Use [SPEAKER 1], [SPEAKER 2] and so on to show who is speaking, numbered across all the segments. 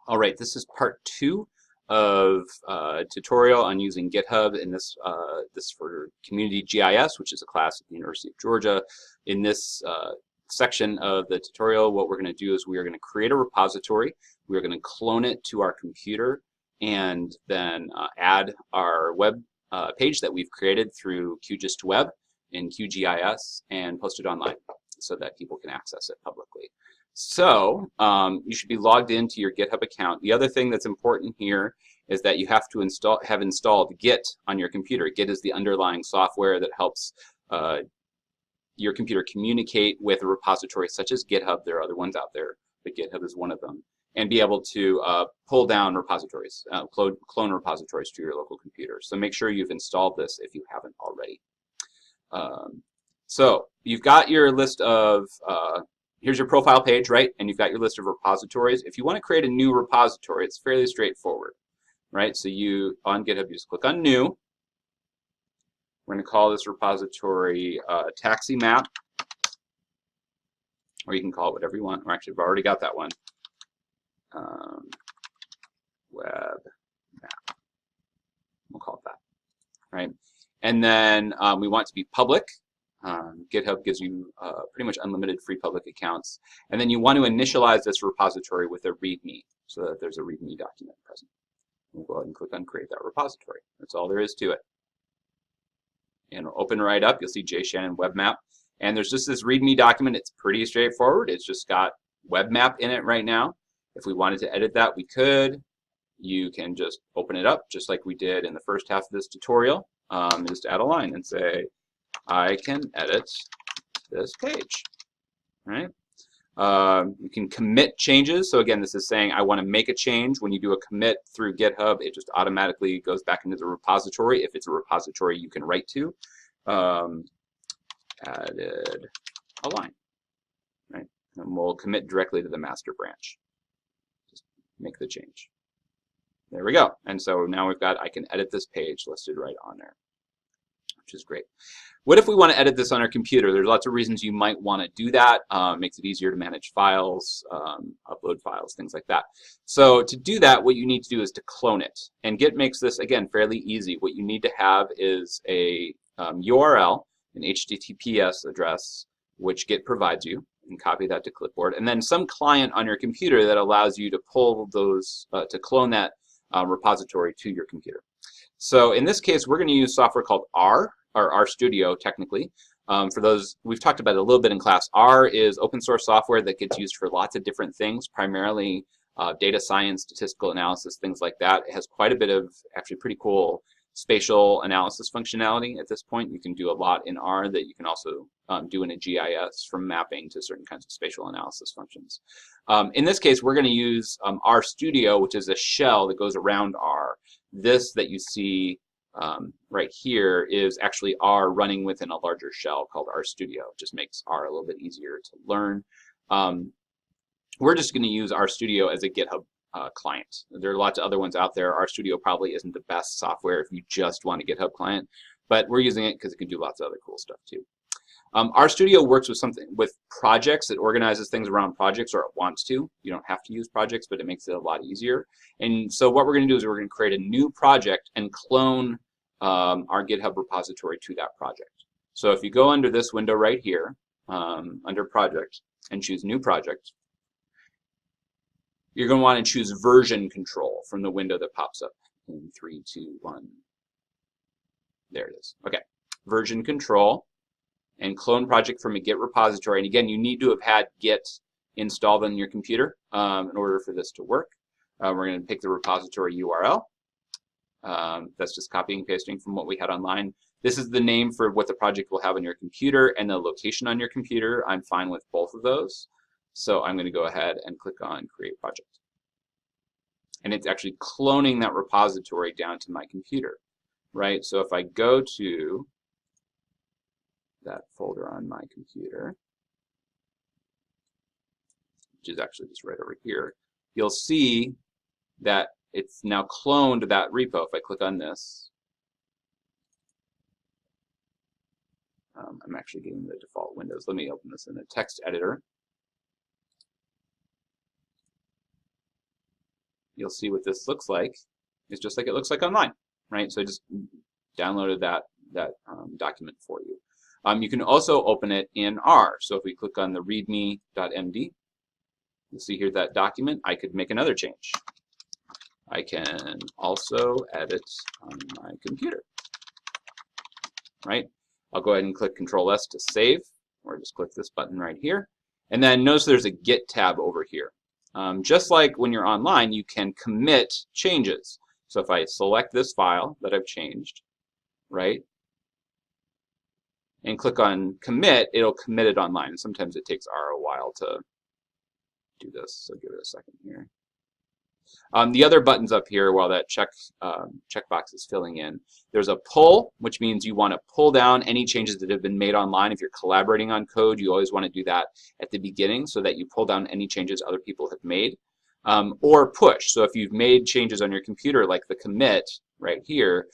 [SPEAKER 1] All right, this is part 2 of a tutorial on using GitHub in this for Community GIS, which is a class at the University of Georgia. In this section of the tutorial, what we're going to do is we are going to create a repository. We are going to clone it to our computer and then add our web page that we've created through QGIS Web in QGIS and post it online so that people can access it publicly. So you should be logged into your GitHub account. The other thing that's important here is that you have to have installed Git on your computer. Git is the underlying software that helps your computer communicate with a repository such as GitHub. There are other ones out there, but GitHub is one of them. And be able to pull down repositories, clone repositories to your local computer. So make sure you've installed this if you haven't already. So you've got your list of here's your profile page, right? And you've got your list of repositories. If you want to create a new repository, it's fairly straightforward, right? So you, on GitHub, you just click on New. We're going to call this repository Taxi Map, or you can call it whatever you want. Or actually, I've already got that one. Web Map. We'll call it that, right? And then we want it to be public. GitHub gives you pretty much unlimited free public accounts. And then you want to initialize this repository with a README so that there's a README document present. We'll go ahead and click on Create that repository. That's all there is to it. And it'll open right up. You'll see JSON Web Map. And there's just this README document. It's pretty straightforward. It's just got Web Map in it right now. If we wanted to edit that, we could. You can just open it up just like we did in the first half of this tutorial. Just add a line and say, I can edit this page, right? You can commit changes. So again, this is saying I want to make a change. When you do a commit through GitHub, it just automatically goes back into the repository. If it's a repository you can write to, added a line, right? And we'll commit directly to the master branch. Just make the change. There we go. And so now we've got I can edit this page listed right on there, which is great. What if we want to edit this on our computer? There's lots of reasons you might want to do that. Makes it easier to manage files, upload files, things like that. So to do that, what you need to do is to clone it. And Git makes this, again, fairly easy. What you need to have is a URL, an HTTPS address, which Git provides you, and copy that to clipboard. And then some client on your computer that allows you to pull those, to clone that repository to your computer. So in this case, we're going to use software called R, or RStudio technically. For those, we've talked about it a little bit in class. R is open source software that gets used for lots of different things, primarily data science, statistical analysis, things like that. It has quite a bit of actually pretty cool spatial analysis functionality at this point. You can do a lot in R that you can also do in a GIS, from mapping to certain kinds of spatial analysis functions. In this case, we're going to use RStudio, which is a shell that goes around R. This that you see right here is actually R running within a larger shell called RStudio. It just makes R a little bit easier to learn. We're just going to use RStudio as a GitHub client. There are lots of other ones out there. RStudio probably isn't the best software if you just want a GitHub client, but we're using it because it can do lots of other cool stuff too. RStudio works with projects. It organizes things around projects, or it wants to. You don't have to use projects, but it makes it a lot easier. And so what we're going to do is we're going to create a new project and clone our GitHub repository to that project. So if you go under this window right here, under Project, and choose New Project, you're going to want to choose Version Control from the window that pops up in 3, 2, 1. There it is. Okay, Version Control, and clone project from a Git repository. And again, you need to have had Git installed on your computer in order for this to work. We're going to pick the repository URL. That's just copying and pasting from what we had online. This is the name for what the project will have on your computer and the location on your computer. I'm fine with both of those. So I'm going to go ahead and click on Create Project. And it's actually cloning that repository down to my computer, right? So if I go to that folder on my computer, which is actually just right over here, you'll see that it's now cloned that repo. If I click on this, I'm actually getting the default windows. Let me open this in a text editor. you'll see what this looks like. It's just like it looks like online, right? So I just downloaded that document for you. You can also open it in R. So if we click on the readme.md, you'll see here that document. I could make another change. I can also edit on my computer, right? I'll go ahead and click Control-S to save, or just click this button right here. And then notice there's a Git tab over here. Just like when you're online, you can commit changes. So if I select this file that I've changed, right, and click on commit, it'll commit it online. And sometimes it takes R a while to do this, so give it a second here. The other buttons up here, while that checkbox is filling in, there's a pull, which means you want to pull down any changes that have been made online. If you're collaborating on code, you always want to do that at the beginning so that you pull down any changes other people have made. Or push. So if you've made changes on your computer, like the commit right here,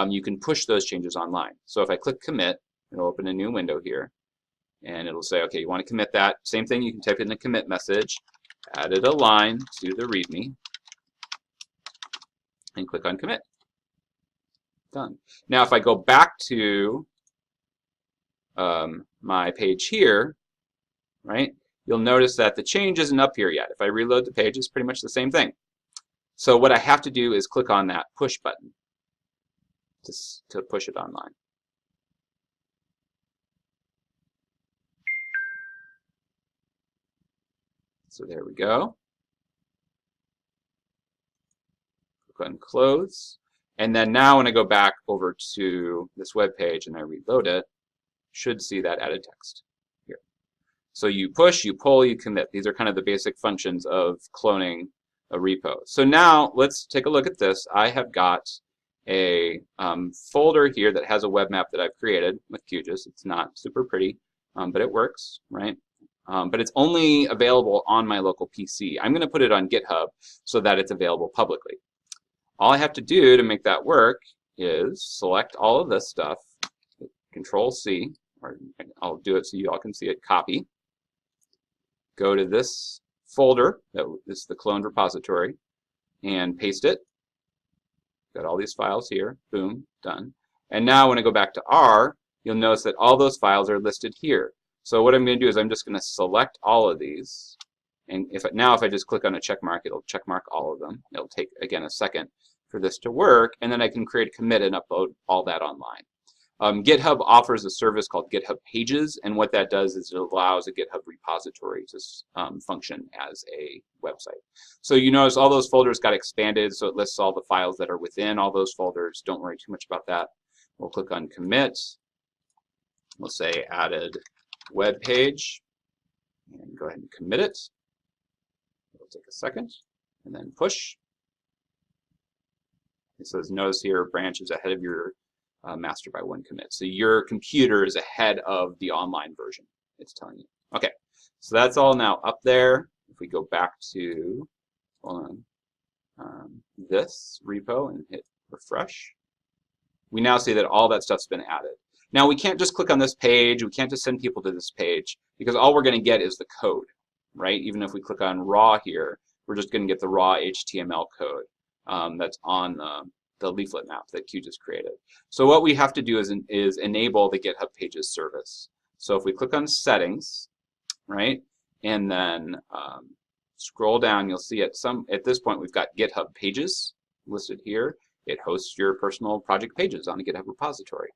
[SPEAKER 1] you can push those changes online. So if I click commit, it'll open a new window here, and it'll say, okay, you want to commit that. Same thing, you can type in the commit message, added a line to the README, and click on commit. Done. Now if I go back to my page here, right, you'll notice that the change isn't up here yet. If I reload the page, it's pretty much the same thing. So what I have to do is click on that push button to push it online. So there we go. Click on close. And then now when I go back over to this web page and I reload it, should see that added text here. So you push, you pull, you commit. These are kind of the basic functions of cloning a repo. So now let's take a look at this. I have got a folder here that has a web map that I've created with QGIS. It's not super pretty, but it works, right? But it's only available on my local PC. I'm going to put it on GitHub so that it's available publicly. All I have to do to make that work is select all of this stuff, Control-C, or I'll do it so you all can see it, copy, go to this folder, that is the cloned repository, and paste it. Got all these files here, boom, done. And now when I go back to R, you'll notice that all those files are listed here. So what I'm going to do is I'm just going to select all of these, and if I just click on a check mark, it'll check mark all of them. It'll take, again, a second for this to work, and then I can create a commit and upload all that online. GitHub offers a service called GitHub Pages, and what that does is it allows a GitHub repository to function as a website. So you notice all those folders got expanded, so it lists all the files that are within all those folders. Don't worry too much about that. We'll click on commit. We'll say added web page, and go ahead and commit it. It'll take a second, and then push. It says, notice here, branch is ahead of your master by one commit. So your computer is ahead of the online version, it's telling you. Okay, so that's all now up there. If we go back to this repo and hit refresh, we now see that all that stuff's been added. Now we can't just click on this page, we can't just send people to this page, because all we're going to get is the code, right? Even if we click on raw here, we're just going to get the raw HTML code that's on the leaflet map that QGIS created. So what we have to do is enable the GitHub Pages service. So if we click on settings, right, and then scroll down, you'll see at this point we've got GitHub Pages listed here. It hosts your personal project pages on a GitHub repository.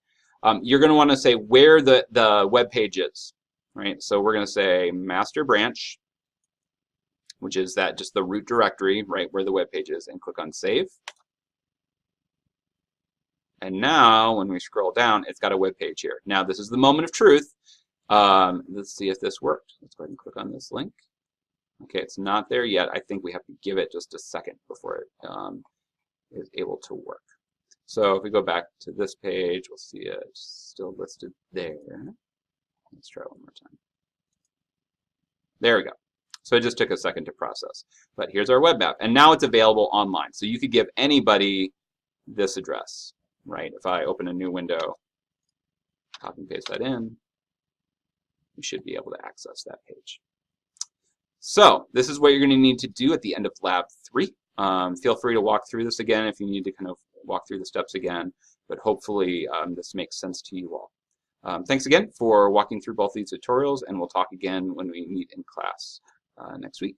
[SPEAKER 1] You're going to want to say where the web page is, right? So we're going to say master branch, which is just the root directory, right where the web page is, and click on save. And now when we scroll down, it's got a web page here. Now this is the moment of truth. Let's see if this worked. Let's go ahead and click on this link. Okay, it's not there yet. I think we have to give it just a second before it is able to work. So if we go back to this page, we'll see it still listed there. Let's try one more time. There we go. So it just took a second to process. But here's our web map. And now it's available online. So you could give anybody this address, right? If I open a new window, copy and paste that in, you should be able to access that page. So this is what you're going to need to do at the end of Lab 3. Feel free to walk through this again if you need to kind of walk through the steps again, but hopefully this makes sense to you all. Thanks again for walking through both these tutorials, and we'll talk again when we meet in class next week.